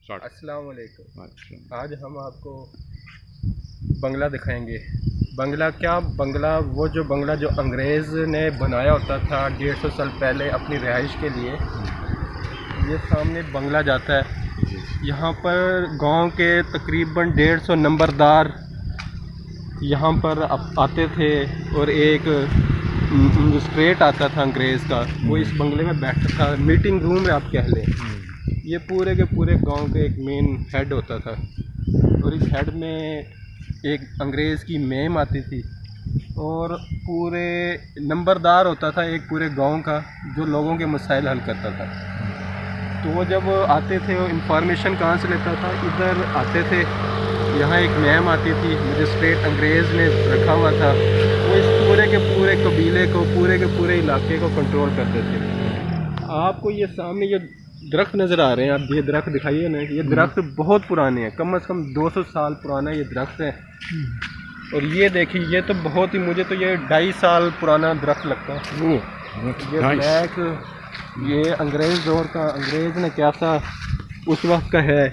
अस्सलाम वालेकुम। आज हम आपको बंगला दिखाएंगे। बंगला क्या, बंगला वो जो बंगला जो अंग्रेज़ ने बनाया होता था 150 साल पहले अपनी रिहाइश के लिए। ये सामने बंगला जाता है। यहाँ पर गांव के तकरीबन 150 नंबरदार यहाँ पर आते थे और एक मजिस्ट्रेट आता था अंग्रेज़ का, वो इस बंगले में बैठता था। मीटिंग रूम है आप कह लें। ये पूरे के पूरे गांव के एक मेन हेड होता था और इस हेड में एक अंग्रेज़ की मेम आती थी और पूरे नंबरदार होता था एक पूरे गांव का, जो लोगों के मसाइल हल करता था। तो वो जब आते थे वो इंफॉर्मेशन कहाँ से लेता था, इधर आते थे। यहाँ एक मैम आती थी, मजिस्ट्रेट अंग्रेज़ ने रखा हुआ था, वो इस पूरे के पूरे कबीले को, पूरे के पूरे इलाके को कंट्रोल करते थे। आपको ये सामने ये दरख्त नज़र आ रहे हैं, आप ये दरख्त दिखाइए ना, ये दरख्त बहुत पुराने हैं, कम से कम 200 साल पुराना ये दरख्त है। और ये देखिए, ये तो बहुत ही, मुझे तो ये 2.5 साल पुराना दरख्त लगता है। ये ब्लैक, ये अंग्रेज़ दौर का, अंग्रेज़ ने क्या सा उस वक्त का है।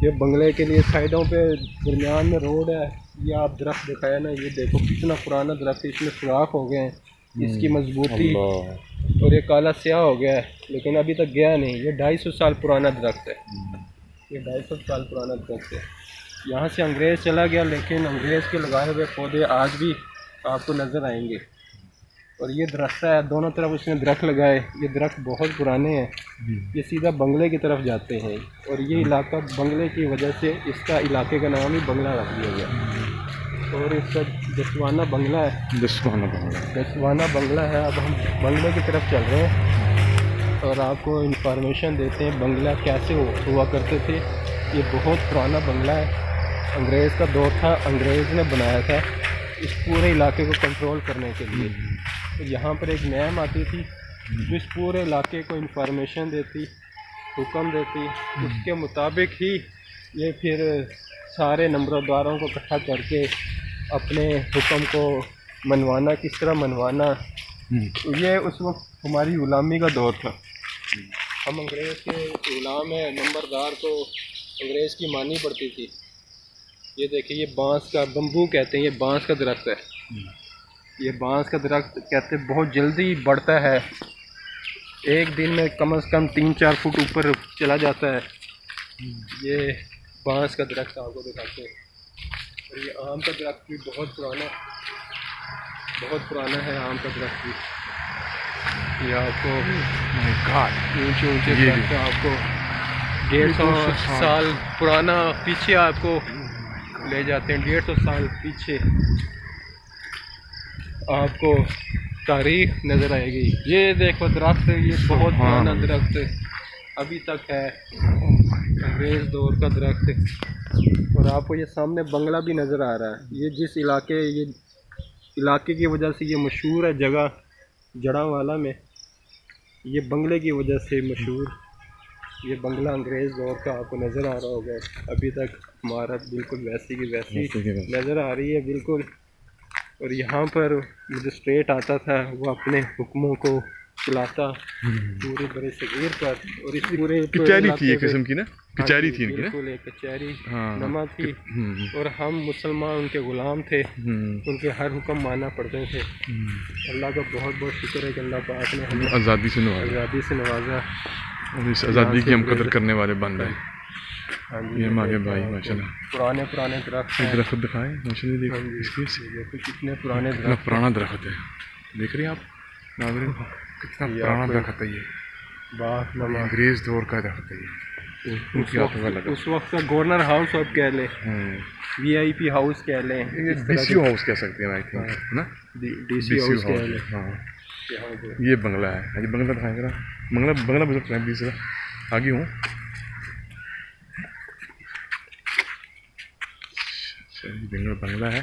ये बंगले के लिए साइडों पे दरमियान में रोड है। ये आप दरख्त दिखाया ना, ये देखो कितना पुराना दरख्त है, इसमें सुराख हो गए हैं, इसकी मजबूती, और ये काला स्याह हो गया है, लेकिन अभी तक गया नहीं। ये 250 साल पुराना दरख्त है, ये 250 साल पुराना दरख्त है। यहाँ से अंग्रेज़ चला गया, लेकिन अंग्रेज़ के लगाए हुए पौधे आज भी आपको नज़र आएंगे। और ये दरख्त है, दोनों तरफ उसने दरख्त लगाए। ये दरख्त बहुत पुराने हैं, ये सीधा बंगले की तरफ जाते हैं। और ये इलाका बंगले की वजह से इसका इलाके का नाम ही बंगला रख दिया गया। और इसका दसवाना बंगला है, दसवाना बंगला है। अब हम बंगले की तरफ चल रहे हैं और आपको इंफॉर्मेशन देते हैं बंगला कैसे हुआ करते थे। ये बहुत पुराना बंगला है, अंग्रेज़ का दौर था, अंग्रेज़ ने बनाया था इस पूरे इलाके को कंट्रोल करने के लिए। तो यहाँ पर एक मैम आती थी जो इस पूरे इलाके को इंफॉर्मेशन देती, हुक्म देती, उसके मुताबिक ही ये फिर सारे नंबरदारों को इकट्ठा करके अपने हुक्म को मनवाना, किस तरह मनवाना। ये उस वक्त हमारी ग़ुलामी का दौर था, हम अंग्रेज़ के ग़ुलाम हैं, नंबरदार को अंग्रेज़ की माननी पड़ती थी। ये देखिए, ये बांस का, बम्बू कहते हैं, ये बांस का दरख्त है। ये बांस का दरख्त कहते हैं बहुत जल्दी बढ़ता है, एक दिन में कम से कम 3-4 फुट ऊपर चला जाता है। ये बांस का दरख्त आपको दिखाते हैं। और ये आम का दरख्त भी बहुत पुराना है, आम का दरख्त भी। ये आपको ऊंचे ऊंचे दरख्त आपको 150 साल पुराना पीछे आपको ले जाते हैं। 150 साल पीछे आपको तारीख नज़र आएगी। ये देखो दरख्त, ये बहुत पुराना दरख्त अभी तक है, अंग्रेज़ दौर का दरख्त। और आपको ये सामने बंगला भी नज़र आ रहा है। ये जिस इलाके, ये इलाके की वजह से ये मशहूर है जगह, जड़ांवाला में, ये बंगले की वजह से मशहूर। ये बंगला अंग्रेज़ दौर का आपको नज़र आ रहा होगा। अभी तक इमारत बिल्कुल वैसी की वैसी नज़र आ रही है, बिल्कुल। और यहाँ पर मजिस्ट्रेट आता था, वो अपने हुक्मों को चलाता पूरे बड़े सगीर पर। और इस पूरे कचहरी थी एक किस्म की ना, कचहरी थी, बिल्कुल एक कचहरी नमा थी। और हम मुसलमान उनके ग़ुलाम थे, उनके हर हुक्म मानना पड़ते थे। अल्लाह का बहुत बहुत शुक्र है कि अल्लाह पाक ने हमें आज़ादी से नवाजा और इस आज़ादी की हम कदर करने वाले बन रहे हैं। हाँ जी, ये हमारे भाई माशाल्लाह पुराने दरख्त दिखाएं माशाल्लाह। देखिए कितने पुराने कितना पुराना दरख्त है, देख रहे हैं आप नाज़रीन, कितना पुराना दरख्त है। ये अंग्रेज़ दौर का दरख्त है। ये उस वक्त का गवर्नर हाउस आप कह लें, VIP हाउस कह लें, DCO हाउस कह सकते हैं, आई थिंक ना, DC हाउस कह लें। हाँ, ये बंगला है। ये बंगला दिखाएं जरा, बंगला बुजुर्ग है, बीच आगे हूँ। बंगला है।